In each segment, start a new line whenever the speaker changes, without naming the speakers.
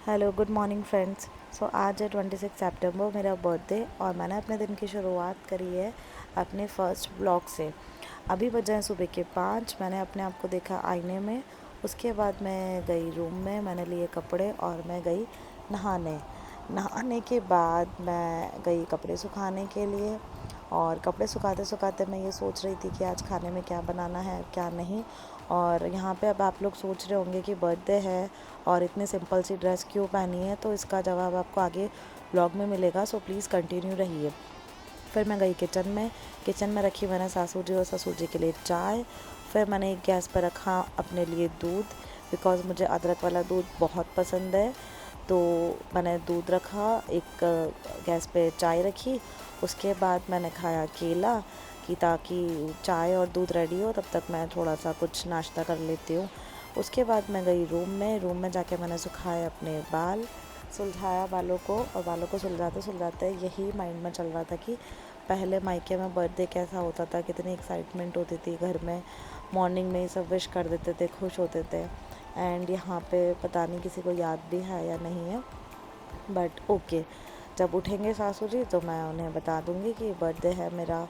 Hello good morning friends. आज है 26 सितंबर, मेरा बर्थडे, और मैंने अपने दिन की शुरुआत करी है अपने फर्स्ट ब्लॉग से। अभी बजे हैं सुबह के 5। मैंने अपने आप को देखा आईने में। उसके बाद मैं गई रूम में, मैंने लिए कपड़े और मैं गई नहाने। नहाने के बाद मैं गई कपड़े सुखाने के लिए, और कपड़े सुखाते सुखाते मैं ये सोच रही थी कि आज खाने में क्या बनाना है क्या नहीं। और यहाँ पे अब आप लोग सोच रहे होंगे कि बर्थडे है और इतनी सिंपल सी ड्रेस क्यों पहनी है, तो इसका जवाब आपको आगे ब्लॉग में मिलेगा, सो प्लीज़ कंटिन्यू रहिए। फिर मैं गई किचन में रखी मैंने सासू जी और ससुर जी के लिए चाय। फिर मैंने एक गैस पर रखा अपने लिए दूध, बिकॉज़ मुझे अदरक वाला दूध बहुत पसंद है। तो मैंने दूध रखा, एक गैस पे चाय रखी। उसके बाद मैंने खाया केला, कि ताकि चाय और दूध रेडी हो तब तक मैं थोड़ा सा कुछ नाश्ता कर लेती हूँ। उसके बाद मैं गई रूम में जाके मैंने सुखाए अपने बाल, सुलझाया बालों को, और बालों को सुलझाते सुलझाते यही माइंड में चल रहा था कि पहले मायके में बर्थडे कैसा होता था, कितनी एक्साइटमेंट होती थी घर में। मॉर्निंग में ही सब विश कर देते थे, खुश होते थे। एंड यहाँ पे पता नहीं किसी को याद भी है या नहीं है, बट ओके। जब उठेंगे सासू जी तो मैं उन्हें बता दूँगी कि बर्थडे है मेरा,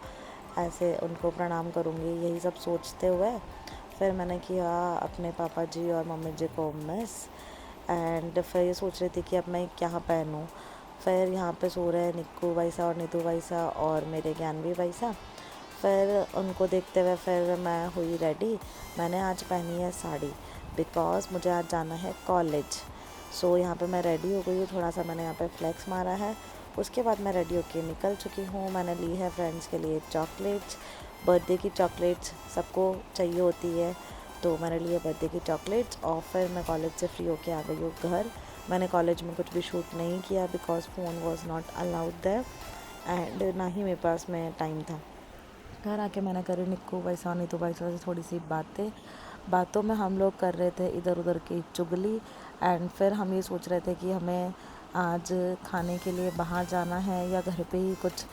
ऐसे उनको प्रणाम करूँगी। यही सब सोचते हुए फिर मैंने किया अपने पापा जी और मम्मी जी को मिस। एंड फिर ये सोच रही थी कि अब मैं क्या पहनूं। फिर यहाँ पे सो रहे हैं निक्कू भाई साहब और नीतू भाई साहब और मेरे ज्ञानवी भाई साहब। फिर उनको देखते हुए फिर मैं हुई रेडी। मैंने आज पहनी है साड़ी, बिकॉज़ मुझे आज जाना है कॉलेज। यहाँ पे मैं रेडी हो गई हूँ, थोड़ा सा मैंने यहाँ पे फ्लेक्स मारा है। उसके बाद मैं रेडी होके निकल चुकी हूँ। मैंने ली है फ्रेंड्स के लिए चॉकलेट्स, बर्थडे की चॉकलेट्स सबको चाहिए होती है, तो मैंने लिए बर्थडे की चॉकलेट्स। और फिर मैं कॉलेज से फ्री होके आ गई हूँ घर। मैंने कॉलेज में कुछ भी शूट नहीं किया, because phone was not allowed there, and ना ही मेरे पास में टाइम था। घर आके मैंने करी निक्कू भाई साहब नीतू भाई साहब से थोड़ी सी बातों में हम लोग कर रहे थे इधर उधर की चुगली। एंड फिर हम ये सोच रहे थे कि हमें आज खाने के लिए बाहर जाना है या घर पे ही कुछ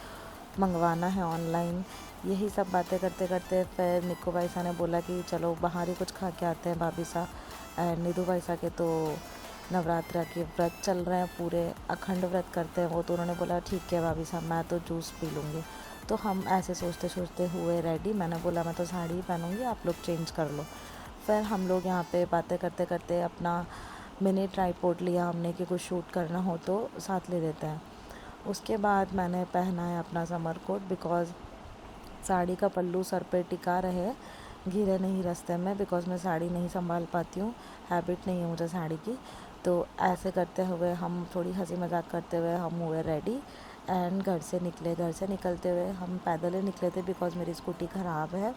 मंगवाना है ऑनलाइन। यही सब बातें करते करते फिर निक्कू भाई साहब ने बोला कि चलो बाहर ही कुछ खा के आते हैं भाभी साहब। एंड नीतू भाई साहब के तो नवरात्रा के व्रत चल रहे हैं, पूरे अखंड व्रत करते हैं वो, तो उन्होंने बोला ठीक है भाभी साहब, मैं तो जूस पी लूँगी। तो हम ऐसे सोचते सोचते हुए रेडी। मैंने बोला मैं तो साड़ी ही पहनूँगी, आप लोग चेंज कर लो। फिर हम लोग यहाँ पे बातें करते करते अपना मिनी ट्राईपोड लिया हमने कि कुछ शूट करना हो तो साथ ले लेते हैं। उसके बाद मैंने पहना है अपना समर कोट, बिकॉज़ साड़ी का पल्लू सर पे टिका रहे, घिरे नहीं रास्ते में, बिकॉज़ मैं साड़ी नहीं संभाल पाती हूँ, हैबिट नहीं है मुझे साड़ी की। तो ऐसे करते हुए हम थोड़ी हंसी मजाक करते हुए हम हुए रेडी। एंड घर से निकले। घर से निकलते हुए हम पैदल ही निकले थे, बिकॉज़ मेरी स्कूटी ख़राब है।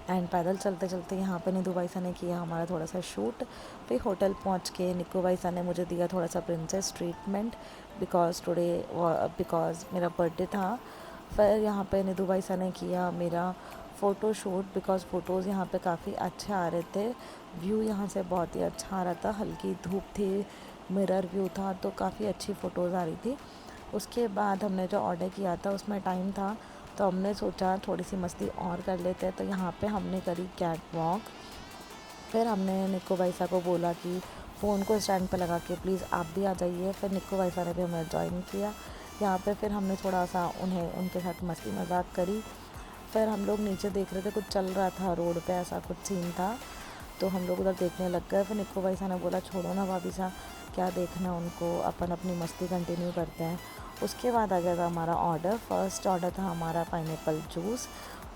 एंड पैदल चलते चलते यहाँ पे नीतू भाई साहब ने किया हमारा थोड़ा सा शूट। फिर होटल पहुँच के निक्कू भाई साहब ने मुझे दिया थोड़ा सा प्रिंसेस ट्रीटमेंट, बिकॉज़ मेरा बर्थडे था। फिर यहाँ पे नीतू भाई साहब ने किया मेरा फ़ोटो शूट, बिकॉज़ फ़ोटोज़ यहाँ पे काफ़ी अच्छे आ रहे थे। व्यू यहाँ से बहुत ही अच्छा आ रहा था, हल्की धूप थी, मिरर व्यू था, तो काफ़ी अच्छी फ़ोटोज़ आ रही थी। उसके बाद हमने जो ऑर्डर किया था उसमें टाइम था, तो हमने सोचा थोड़ी सी मस्ती और कर लेते हैं, तो यहाँ पे हमने करी कैट वॉक। फिर हमने निक्कू भाई साहब को बोला कि फ़ोन को स्टैंड पे लगा के प्लीज़ आप भी आ जाइए। फिर निक्कू भाई साहब ने भी हमें ज्वाइन किया यहाँ पे। फिर हमने थोड़ा सा उनके साथ मस्ती मजाक करी। फिर हम लोग नीचे देख रहे थे, कुछ चल रहा था रोड पे, ऐसा कुछ सीन था, तो हम लोग उधर देखने लग गए। फिर निक्कू भाई साहब ने बोला छोड़ो ना भाभी साहब, क्या देखना है उनको, अपन अपनी मस्ती कंटिन्यू करते हैं। उसके बाद आ गया था हमारा ऑर्डर। फर्स्ट ऑर्डर था हमारा पाइनएप्पल जूस,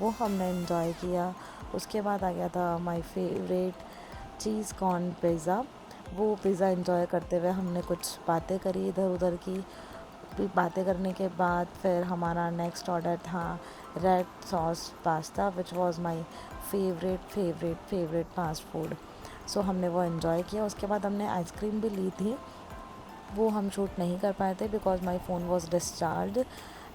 वो हमने इन्जॉय किया। उसके बाद आ गया था my favourite cheese corn pizza. वो पिज़्ज़ा इन्जॉय करते हुए हमने कुछ बातें करी इधर उधर की। फिर बातें करने के बाद फिर हमारा नेक्स्ट ऑर्डर था red sauce pasta, which was my favourite fast food. हमने वो इन्जॉय किया। उसके बाद हमने आइसक्रीम भी ली थी, वो हम शूट नहीं कर पाए थे because my phone was discharge.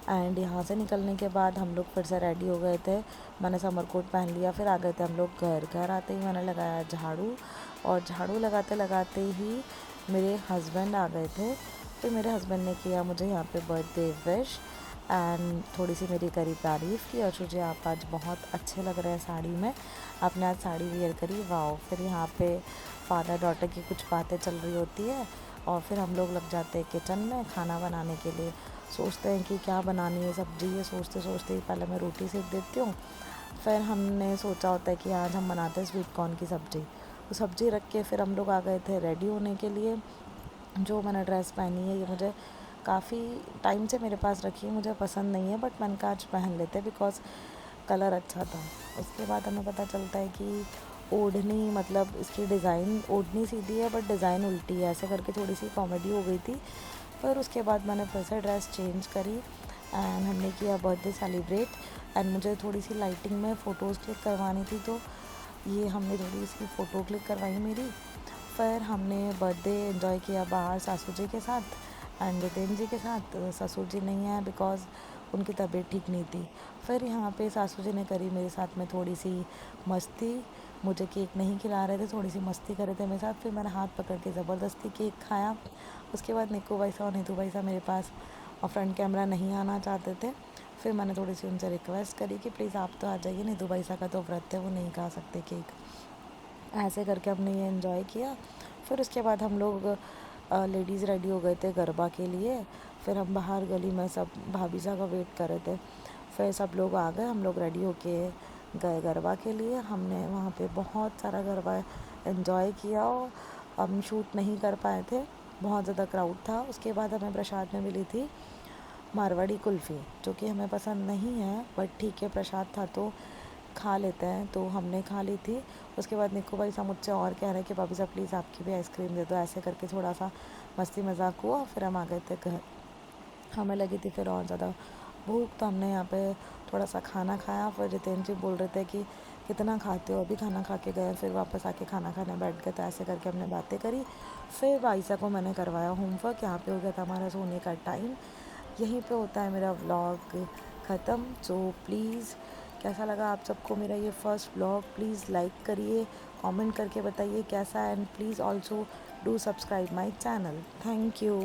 And यहाँ से निकलने के बाद हम लोग फिर से रेडी हो गए थे। मैंने समर कोट पहन लिया, फिर आ गए थे हम लोग घर। घर आते ही मैंने लगाया झाड़ू, और झाड़ू लगाते लगाते ही मेरे हस्बैंड आ गए थे। फिर मेरे हस्बैंड ने किया मुझे यहाँ पे बर्थडे विश, एंड थोड़ी सी मेरी करी तारीफ़ की, और तुझे आप आज बहुत अच्छे लग रहे हैं साड़ी में, आपने आज साड़ी वियर करी, वाओ। फिर यहाँ पे फादर डॉटर की कुछ बातें चल रही होती है, और फिर हम लोग लग जाते हैं किचन में खाना बनाने के लिए। सोचते हैं कि क्या बनानी है सब्ज़ी, ये सोचते सोचते ही पहले मैं रोटी सेक देती हूँ। फिर हमने सोचा होता है कि आज हम बनाते हैं स्वीट कॉर्न की सब्ज़ी। तो सब्ज़ी रख के फिर हम लोग आ गए थे रेडी होने के लिए। जो मैंने ड्रेस पहनी है ये मुझे काफ़ी टाइम से मेरे पास रखी है, मुझे पसंद नहीं है, बट मैंने कहा आज पहन लेते बिकॉज़ कलर अच्छा था। उसके बाद हमें पता चलता है कि ओढ़नी, मतलब इसकी डिज़ाइन, ओढ़नी सीधी है बट डिज़ाइन उल्टी है, ऐसे करके थोड़ी सी कॉमेडी हो गई थी। फिर उसके बाद मैंने फिर से ड्रेस चेंज करी एंड हमने किया बर्थडे सेलिब्रेट। एंड मुझे थोड़ी सी लाइटिंग में फ़ोटोज़ क्लिक करवानी थी, तो ये हमने थोड़ी सी फ़ोटो क्लिक करवाई मेरी। फिर हमने बर्थडे एंजॉय किया बाहर सासू जी के साथ एंड जितेंद्र जी के साथ। ससुर जी नहीं है बिकॉज़ उनकी तबीयत ठीक नहीं थी। फिर यहाँ पे सासू जी ने करी मेरे साथ में थोड़ी सी मस्ती। मुझे केक नहीं खिला रहे थे, थोड़ी सी मस्ती कर रहे थे मेरे साथ। फिर मैंने हाथ पकड़ के ज़बरदस्ती केक खाया। उसके बाद निक्कू भाई साहब और नीतू भाई साहब मेरे पास और फ्रंट कैमरा नहीं आना चाहते थे। फिर मैंने थोड़ी सी उनसे रिक्वेस्ट करी कि प्लीज़ आप तो आ जाइए, नीतू भाई साहब का तो व्रत है, वो नहीं खा सकते केक। ऐसे करके हमने ये इन्जॉय किया। फिर उसके बाद हम लोग लेडीज़ रेडी हो गए थे गरबा के लिए। फिर हम बाहर गली में सब भाभी साहब का वेट कर रहे थे। फिर सब लोग आ गए, हम लोग रेडी होके गए गरबा के लिए। हमने वहाँ पे बहुत सारा गरबा इन्जॉय किया और हम शूट नहीं कर पाए थे, बहुत ज़्यादा क्राउड था। उसके बाद हमें प्रसाद में मिली थी मारवाड़ी कुल्फ़ी, जो कि हमें पसंद नहीं है, बट ठीक है प्रसाद था तो खा लेते हैं, तो हमने खा ली थी। उसके बाद निक्कू भाई साहब मुझसे और कह रहे हैं कि भाभी साहब प्लीज़ आपकी भी आइसक्रीम दे दो। ऐसे करके थोड़ा सा मस्ती मजाक हुआ, फिर हम आ गए थे घर। हमें लगी थी फिर और ज़्यादा भूख, तो हमने यहाँ पे थोड़ा सा खाना खाया। फिर जितेंद्र जी बोल रहे थे कि कितना खाते हो, अभी खाना खा के गए, फिर वापस आके खाना खाने बैठ गए। तो ऐसे करके हमने बातें करी। फिर भाईसा को मैंने करवाया होमवर्क। यहाँ पे हो गया था हमारा सोने का टाइम। यहीं पे होता है मेरा व्लॉग ख़त्म। सो प्लीज़ कैसा लगा आप सबको मेरा ये फर्स्ट व्लॉग, प्लीज़ लाइक करिए, कमेंट करके बताइए कैसा, and please also do subscribe my channel. Thank you.